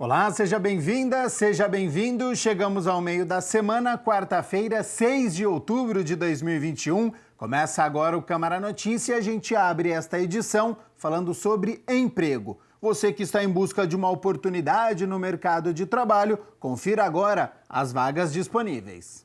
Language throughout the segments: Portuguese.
Olá, seja bem-vinda, seja bem-vindo. Chegamos ao meio da semana, quarta-feira, 6 de outubro de 2021. Começa agora o Câmara Notícia e a gente abre esta edição falando sobre emprego. Você que está em busca de uma oportunidade no mercado de trabalho, confira agora as vagas disponíveis.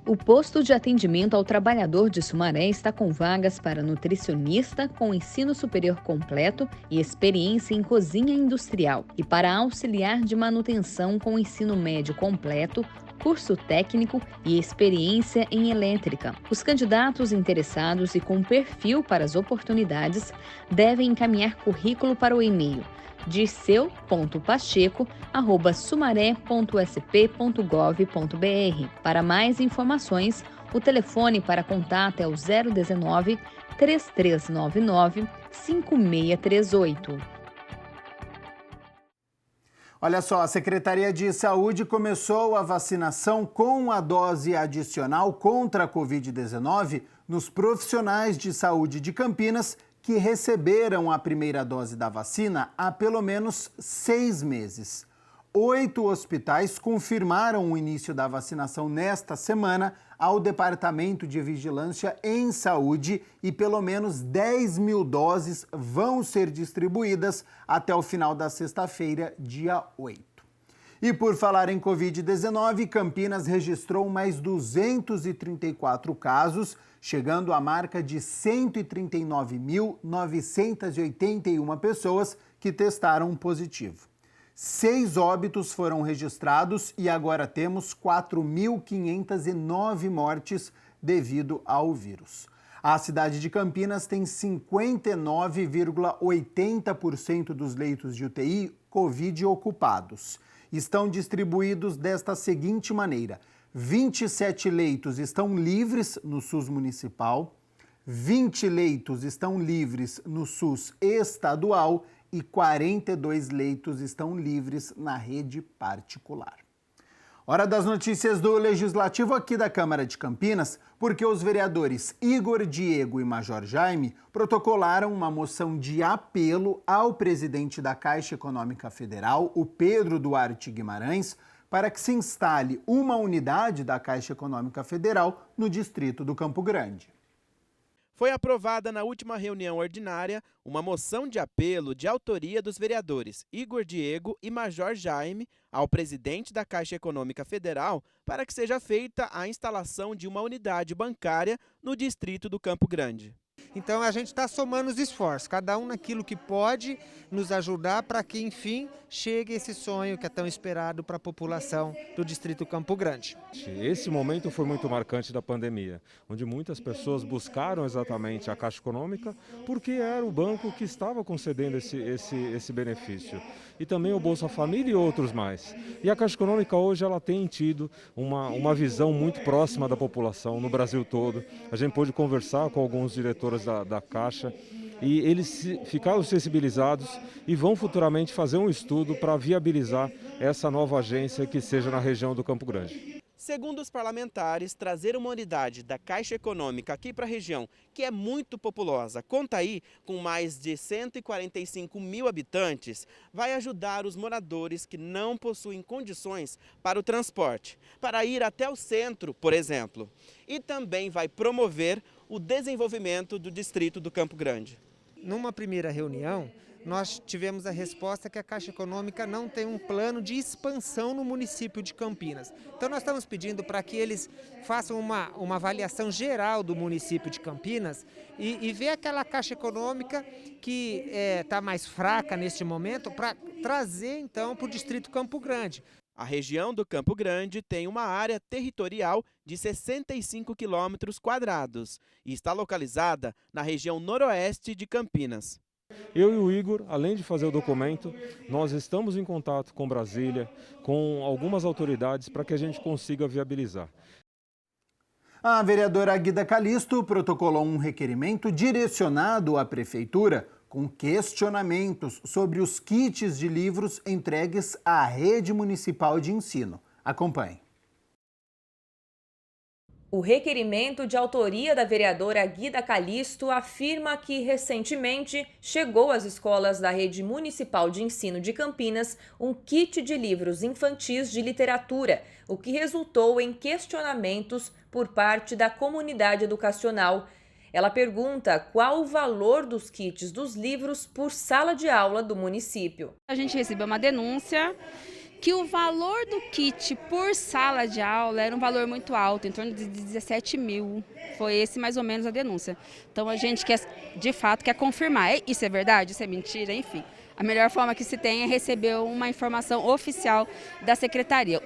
O posto de atendimento ao trabalhador de Sumaré está com vagas para nutricionista com ensino superior completo e experiência em cozinha industrial e para auxiliar de manutenção com ensino médio completo, curso técnico e experiência em elétrica. Os candidatos interessados e com perfil para as oportunidades devem encaminhar currículo para o e-mail dirceu.pacheco@sumaré.sp.gov.br. Para mais informações, o telefone para contato é o 019 3399 5638. Olha só, a Secretaria de Saúde começou a vacinação com a dose adicional contra a Covid-19 nos profissionais de saúde de Campinas que receberam a primeira dose da vacina há pelo menos 6 meses. 8 hospitais confirmaram o início da vacinação nesta semana ao Departamento de Vigilância em Saúde e pelo menos 10 mil doses vão ser distribuídas até o final da sexta-feira, dia 8. E por falar em Covid-19, Campinas registrou mais 234 casos, chegando à marca de 139.981 pessoas que testaram positivo. 6 óbitos foram registrados e agora temos 4.509 mortes devido ao vírus. A cidade de Campinas tem 59,80% dos leitos de UTI Covid ocupados. Estão distribuídos desta seguinte maneira: 27 leitos estão livres no SUS municipal, 20 leitos estão livres no SUS estadual e 42 leitos estão livres na rede particular. Hora das notícias do Legislativo aqui da Câmara de Campinas, porque os vereadores Igor Diego e Major Jaime protocolaram uma moção de apelo ao presidente da Caixa Econômica Federal, o Pedro Duarte Guimarães, para que se instale uma unidade da Caixa Econômica Federal no distrito do Campo Grande. Foi aprovada na última reunião ordinária uma moção de apelo de autoria dos vereadores Igor Diego e Major Jaime ao presidente da Caixa Econômica Federal para que seja feita a instalação de uma unidade bancária no distrito do Campo Grande. Então a gente está somando os esforços, cada um naquilo que pode nos ajudar para que, enfim, chegue esse sonho que é tão esperado para a população do distrito Campo Grande. Esse momento foi muito marcante da pandemia, onde muitas pessoas buscaram exatamente a Caixa Econômica porque era o banco que estava concedendo esse benefício. E também o Bolsa Família e outros mais. E a Caixa Econômica hoje ela tem tido uma visão muito próxima da população no Brasil todo. A gente pôde conversar com alguns diretores da Caixa e eles ficaram sensibilizados e vão futuramente fazer um estudo para viabilizar essa nova agência que seja na região do Campo Grande. Segundo os parlamentares, trazer uma unidade da Caixa Econômica aqui para a região, que é muito populosa, conta aí com mais de 145 mil habitantes, vai ajudar os moradores que não possuem condições para o transporte, para ir até o centro, por exemplo. E também vai promover o desenvolvimento do distrito do Campo Grande. Numa primeira reunião, nós tivemos a resposta que a Caixa Econômica não tem um plano de expansão no município de Campinas. Então nós estamos pedindo para que eles façam uma avaliação geral do município de Campinas e ver aquela Caixa Econômica que está mais fraca neste momento para trazer então para o distrito Campo Grande. A região do Campo Grande tem uma área territorial de 65 quilômetros quadrados e está localizada na região noroeste de Campinas. Eu e o Igor, além de fazer o documento, nós estamos em contato com Brasília, com algumas autoridades para que a gente consiga viabilizar. A vereadora Guida Calisto protocolou um requerimento direcionado à Prefeitura com questionamentos sobre os kits de livros entregues à rede municipal de ensino. Acompanhe. O requerimento de autoria da vereadora Guida Calixto afirma que, recentemente, chegou às escolas da Rede Municipal de Ensino de Campinas um kit de livros infantis de literatura, o que resultou em questionamentos por parte da comunidade educacional. Ela pergunta qual o valor dos kits dos livros por sala de aula do município. A gente recebeu uma denúncia que o valor do kit por sala de aula era um valor muito alto, em torno de 17 mil. Foi esse mais ou menos a denúncia. Então a gente quer, de fato, quer confirmar. Isso é verdade? Isso é mentira? Enfim, a melhor forma que se tem é receber uma informação oficial da secretaria.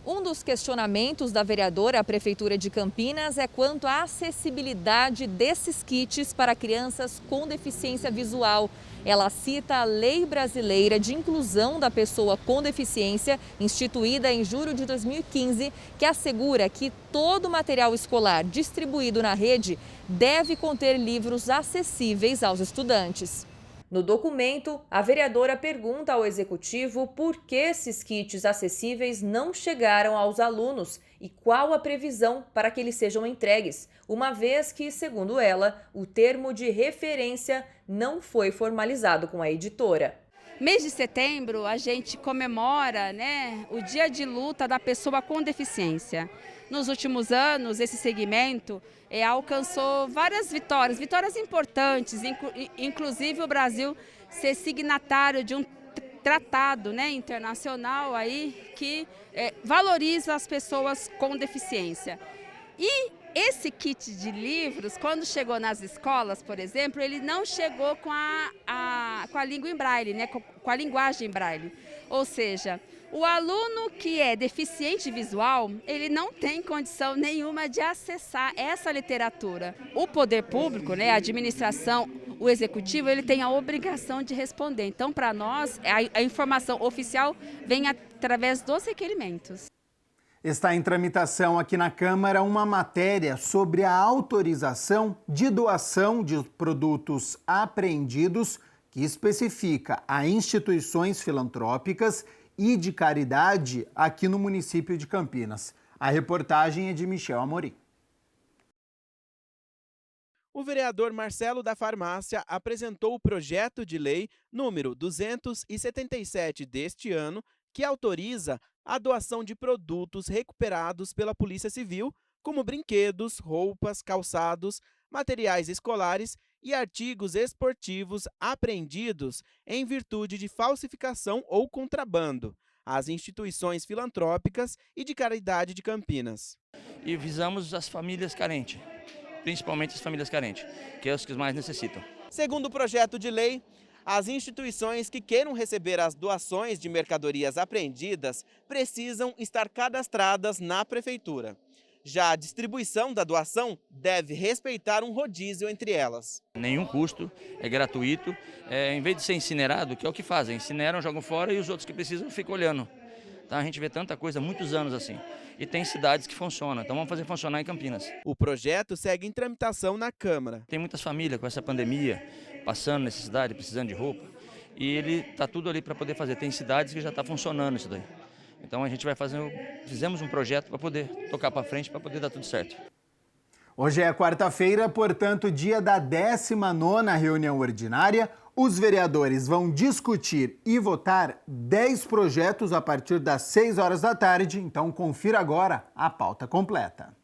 Um dos questionamentos da vereadora à Prefeitura de Campinas é quanto à acessibilidade desses kits para crianças com deficiência visual. Ela cita a Lei Brasileira de Inclusão da Pessoa com Deficiência, instituída em julho de 2015, que assegura que todo material escolar distribuído na rede deve conter livros acessíveis aos estudantes. No documento, a vereadora pergunta ao executivo por que esses kits acessíveis não chegaram aos alunos e qual a previsão para que eles sejam entregues, uma vez que, segundo ela, o termo de referência não foi formalizado com a editora. Mês de setembro, a gente comemora, o Dia de Luta da Pessoa com Deficiência. Nos últimos anos, esse segmento alcançou várias vitórias importantes, inclusive o Brasil ser signatário de um tratado internacional aí que valoriza as pessoas com deficiência. E esse kit de livros, quando chegou nas escolas, por exemplo, ele não chegou com a língua em braille, com a linguagem em braille. Ou seja, o aluno que é deficiente visual, ele não tem condição nenhuma de acessar essa literatura. O poder público, a administração, o executivo, ele tem a obrigação de responder. Então, para nós, a informação oficial vem através dos requerimentos. Está em tramitação aqui na Câmara uma matéria sobre a autorização de doação de produtos apreendidos que especifica a instituições filantrópicas e de caridade aqui no município de Campinas. A reportagem é de Michel Amorim. O vereador Marcelo da Farmácia apresentou o projeto de lei número 277 deste ano, que autoriza a doação de produtos recuperados pela Polícia Civil, como brinquedos, roupas, calçados, materiais escolares e artigos esportivos apreendidos em virtude de falsificação ou contrabando, às instituições filantrópicas e de caridade de Campinas. E visamos as famílias carentes, principalmente as famílias carentes, que é os que mais necessitam. Segundo o projeto de lei, as instituições que queiram receber as doações de mercadorias apreendidas precisam estar cadastradas na Prefeitura. Já a distribuição da doação deve respeitar um rodízio entre elas. Nenhum custo, é gratuito. Em vez de ser incinerado, que é o que fazem, incineram, jogam fora e os outros que precisam ficam olhando. Então, a gente vê tanta coisa há muitos anos assim. E tem cidades que funcionam, então vamos fazer funcionar em Campinas. O projeto segue em tramitação na Câmara. Tem muitas famílias com essa pandemia, passando necessidade, precisando de roupa. E ele está tudo ali para poder fazer. Tem cidades que já está funcionando isso daí. Então a gente vai fizemos um projeto para poder tocar para frente, para poder dar tudo certo. Hoje é quarta-feira, portanto, dia da 19ª reunião ordinária. Os vereadores vão discutir e votar 10 projetos a partir das 6 horas da tarde. Então confira agora a pauta completa.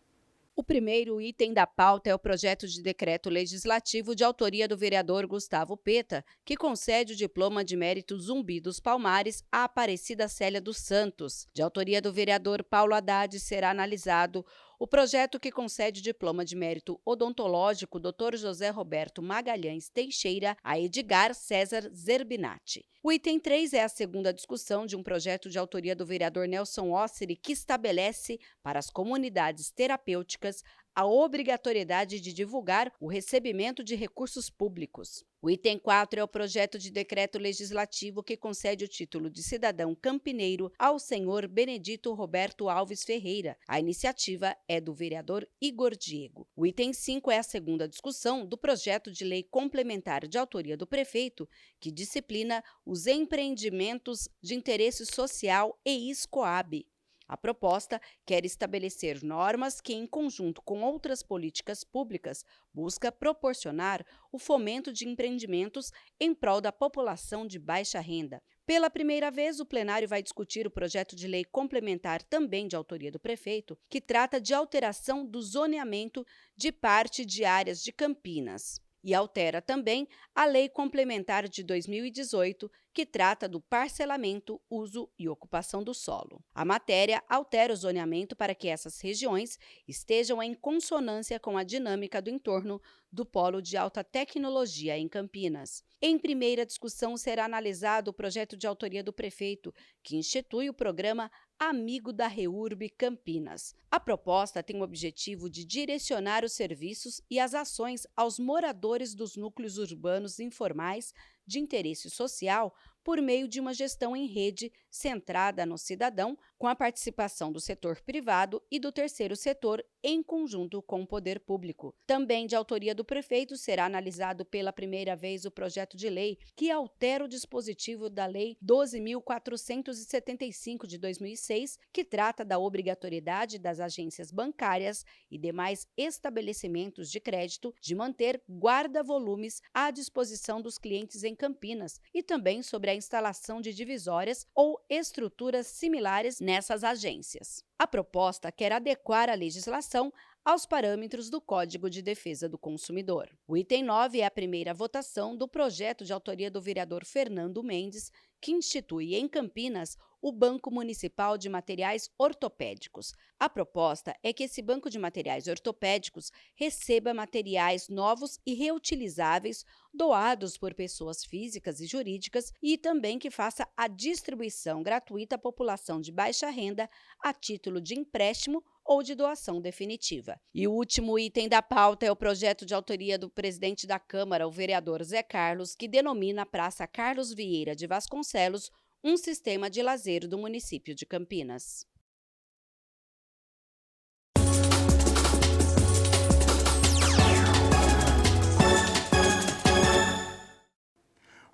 O primeiro item da pauta é o projeto de decreto legislativo de autoria do vereador Gustavo Peta, que concede o diploma de mérito Zumbi dos Palmares à Aparecida Célia dos Santos. De autoria do vereador Paulo Haddad, será analisado o projeto que concede o diploma de mérito odontológico Dr. José Roberto Magalhães Teixeira a Edgar César Zerbinati. O item 3 é a segunda discussão de um projeto de autoria do vereador Nelson Osseri que estabelece para as comunidades terapêuticas a obrigatoriedade de divulgar o recebimento de recursos públicos. O item 4 é o projeto de decreto legislativo que concede o título de cidadão campineiro ao senhor Benedito Roberto Alves Ferreira. A iniciativa é do vereador Igor Diego. O item 5 é a segunda discussão do projeto de lei complementar de autoria do prefeito, que disciplina os empreendimentos de interesse social e SCOAB. A proposta quer estabelecer normas que, em conjunto com outras políticas públicas, busca proporcionar o fomento de empreendimentos em prol da população de baixa renda. Pela primeira vez, o plenário vai discutir o projeto de lei complementar, também de autoria do prefeito, que trata de alteração do zoneamento de parte de áreas de Campinas. E altera também a Lei Complementar de 2018, que trata do parcelamento, uso e ocupação do solo. A matéria altera o zoneamento para que essas regiões estejam em consonância com a dinâmica do entorno do polo de alta tecnologia em Campinas. Em primeira discussão será analisado o projeto de autoria do prefeito, que institui o programa Amigo da REURB Campinas. A proposta tem o objetivo de direcionar os serviços e as ações aos moradores dos núcleos urbanos informais de interesse social por meio de uma gestão em rede centrada no cidadão, com a participação do setor privado e do terceiro setor em conjunto com o poder público. Também de autoria do prefeito será analisado pela primeira vez o projeto de lei que altera o dispositivo da Lei 12.475 de 2006, que trata da obrigatoriedade das agências bancárias e demais estabelecimentos de crédito de manter guarda-volumes à disposição dos clientes em Campinas e também sobre a instalação de divisórias ou estruturas similares nessas agências. A proposta quer adequar a legislação aos parâmetros do Código de Defesa do Consumidor. O item 9 é a primeira votação do projeto de autoria do vereador Fernando Mendes, que institui em Campinas o Banco Municipal de Materiais Ortopédicos. A proposta é que esse banco de materiais ortopédicos receba materiais novos e reutilizáveis doados por pessoas físicas e jurídicas e também que faça a distribuição gratuita à população de baixa renda a título de empréstimo ou de doação definitiva. E o último item da pauta é o projeto de autoria do presidente da Câmara, o vereador Zé Carlos, que denomina a Praça Carlos Vieira de Vasconcelos um sistema de lazer do município de Campinas.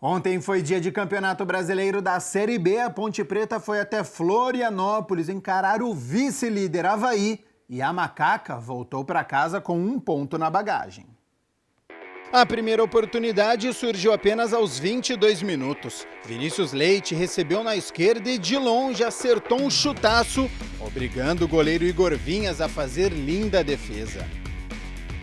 Ontem foi dia de Campeonato Brasileiro da Série B. A Ponte Preta foi até Florianópolis encarar o vice-líder Avaí e a Macaca voltou para casa com 1 ponto na bagagem. A primeira oportunidade surgiu apenas aos 22 minutos. Vinícius Leite recebeu na esquerda e de longe acertou um chutaço, obrigando o goleiro Igor Vinhas a fazer linda defesa.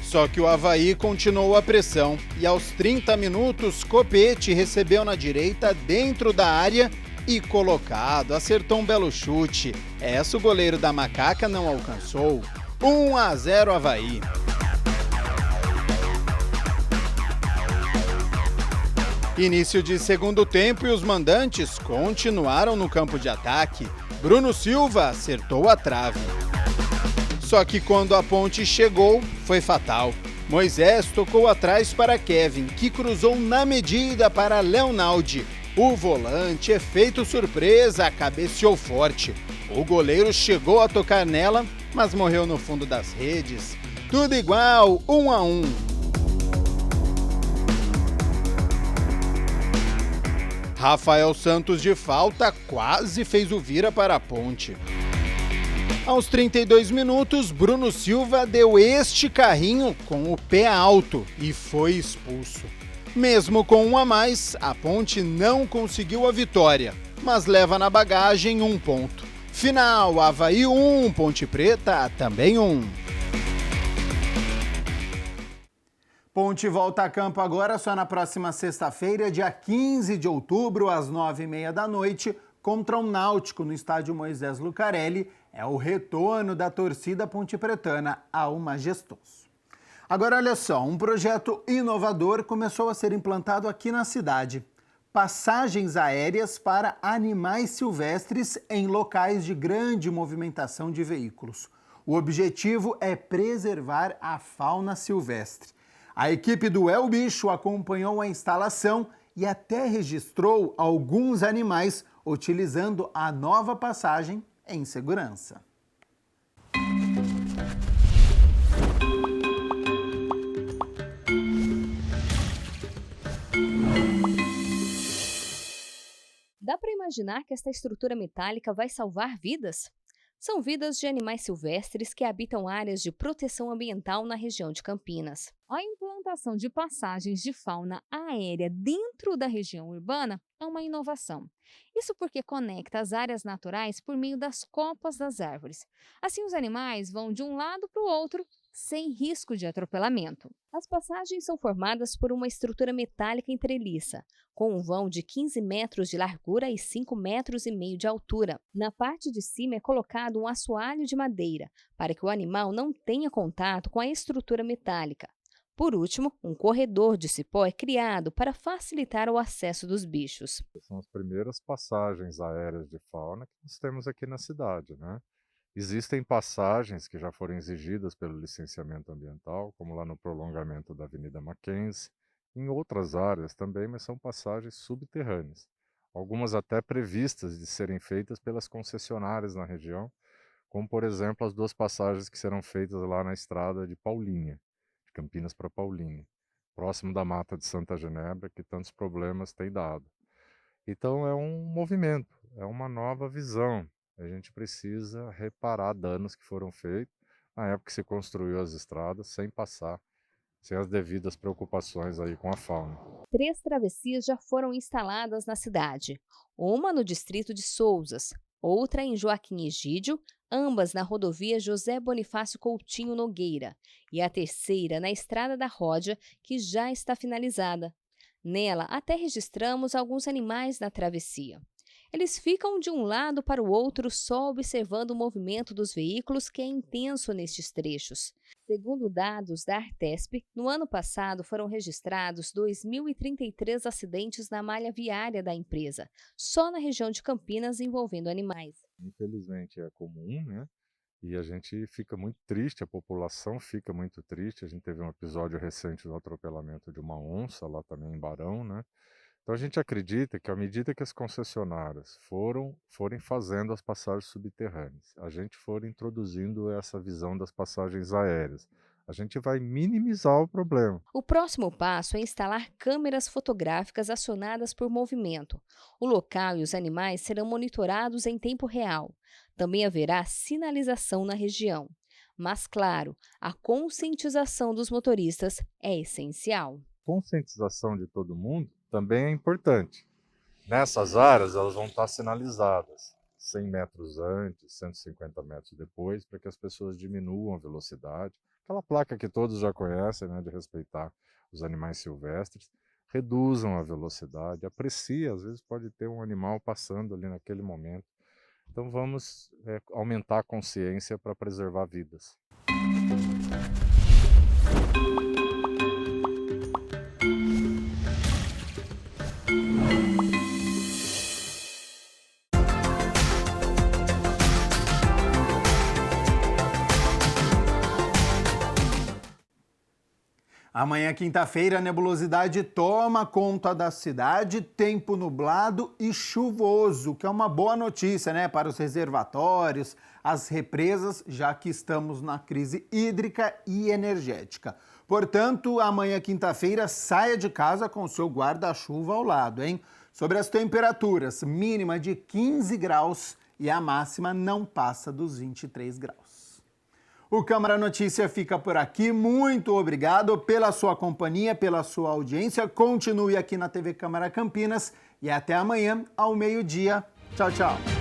Só que o Avaí continuou a pressão e aos 30 minutos Copete recebeu na direita dentro da área e colocado, acertou um belo chute. Essa o goleiro da Macaca não alcançou. 1-0 Avaí. Início de segundo tempo e os mandantes continuaram no campo de ataque. Bruno Silva acertou a trave. Só que quando a Ponte chegou, foi fatal. Moisés tocou atrás para Kevin, que cruzou na medida para Leonaldi. O volante, efeito surpresa, cabeceou forte. O goleiro chegou a tocar nela, mas morreu no fundo das redes. Tudo igual, 1-1. Rafael Santos de falta quase fez o vira para a Ponte. Aos 32 minutos, Bruno Silva deu este carrinho com o pé alto e foi expulso. Mesmo com 1 a mais, a Ponte não conseguiu a vitória, mas leva na bagagem 1 ponto. Final, Avaí 1, Ponte Preta também 1. Ponte volta a campo agora só na próxima sexta-feira, dia 15 de outubro, às 9h30 da noite, contra o Náutico no estádio Moisés Lucarelli. É o retorno da torcida pontepretana ao majestoso. Agora, olha só, um projeto inovador começou a ser implantado aqui na cidade. Passagens aéreas para animais silvestres em locais de grande movimentação de veículos. O objetivo é preservar a fauna silvestre. A equipe do El Bicho acompanhou a instalação e até registrou alguns animais utilizando a nova passagem em segurança. Dá para imaginar que esta estrutura metálica vai salvar vidas? São vidas de animais silvestres que habitam áreas de proteção ambiental na região de Campinas. A implantação de passagens de fauna aérea dentro da região urbana é uma inovação. Isso porque conecta as áreas naturais por meio das copas das árvores. Assim, os animais vão de um lado para o outro sem risco de atropelamento. As passagens são formadas por uma estrutura metálica em treliça, com um vão de 15 metros de largura e 5,5 metros de altura. Na parte de cima é colocado um assoalho de madeira, para que o animal não tenha contato com a estrutura metálica. Por último, um corredor de cipó é criado para facilitar o acesso dos bichos. São as primeiras passagens aéreas de fauna que nós temos aqui na cidade, né? Existem passagens que já foram exigidas pelo licenciamento ambiental, como lá no prolongamento da Avenida Mackenzie, em outras áreas também, mas são passagens subterrâneas. Algumas até previstas de serem feitas pelas concessionárias na região, como por exemplo as 2 passagens que serão feitas lá na estrada de Paulinha, de Campinas para Paulinha, próximo da Mata de Santa Genebra, que tantos problemas tem dado. Então é um movimento, é uma nova visão. A gente precisa reparar danos que foram feitos na época que se construiu as estradas, sem as devidas preocupações aí com a fauna. 3 travessias já foram instaladas na cidade. Uma no distrito de Sousas, outra em Joaquim Egídio, ambas na rodovia José Bonifácio Coutinho Nogueira, e a terceira na Estrada da Ródia, que já está finalizada. Nela, até registramos alguns animais na travessia. Eles ficam de um lado para o outro só observando o movimento dos veículos, que é intenso nestes trechos. Segundo dados da Artesp, no ano passado foram registrados 2.033 acidentes na malha viária da empresa, só na região de Campinas envolvendo animais. Infelizmente é comum, né? E a gente fica muito triste, a população fica muito triste. A gente teve um episódio recente do atropelamento de uma onça lá também em Barão, né? Então a gente acredita que à medida que as concessionárias forem fazendo as passagens subterrâneas, a gente for introduzindo essa visão das passagens aéreas, a gente vai minimizar o problema. O próximo passo é instalar câmeras fotográficas acionadas por movimento. O local e os animais serão monitorados em tempo real. Também haverá sinalização na região. Mas, claro, a conscientização dos motoristas é essencial. Conscientização de todo mundo também é importante. Nessas áreas elas vão estar sinalizadas 100 metros antes, 150 metros depois, para que as pessoas diminuam a velocidade. Aquela placa que todos já conhecem, né, de respeitar os animais silvestres, reduzam a velocidade, apreciem, às vezes pode ter um animal passando ali naquele momento. Então vamos aumentar a consciência para preservar vidas. Amanhã, quinta-feira, a nebulosidade toma conta da cidade, tempo nublado e chuvoso, que é uma boa notícia, né, para os reservatórios, as represas, já que estamos na crise hídrica e energética. Portanto, amanhã, quinta-feira, saia de casa com seu guarda-chuva ao lado, hein? Sobre as temperaturas, mínima de 15 graus e a máxima não passa dos 23 graus. O Câmara Notícia fica por aqui. Muito obrigado pela sua companhia, pela sua audiência. Continue aqui na TV Câmara Campinas e até amanhã ao meio-dia. Tchau, tchau.